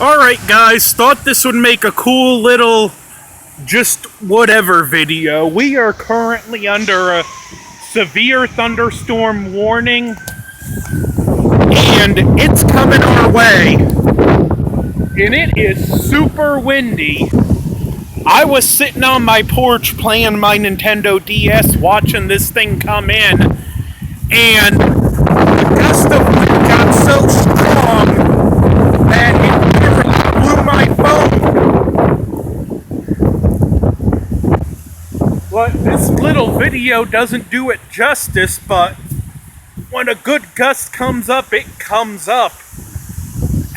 Alright guys, thought this would make a cool little just whatever video. We are currently under a severe thunderstorm warning and it's coming our way and it is super windy. I was sitting on my porch playing my Nintendo DS watching this thing come in and the gust of wind got so strong that it blew my phone. Well, this little video doesn't do it justice, but when a good gust comes up, it comes up.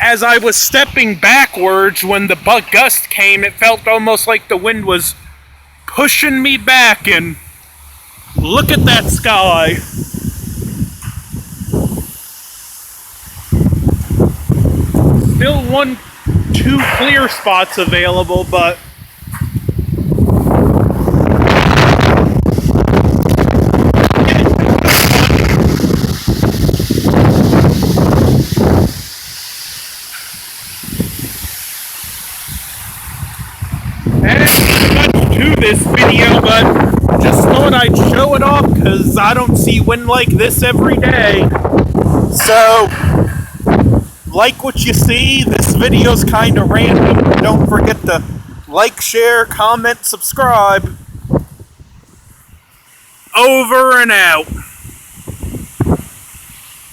As I was stepping backwards when the gust came, it felt almost like the wind was pushing me back, and look at that sky. Still 2 clear spots available, but to this video, but just thought I'd show it off because I don't see wind like this every day. So, like what you see, this video's kind of random. Don't forget to like, share, comment, subscribe. Over and out.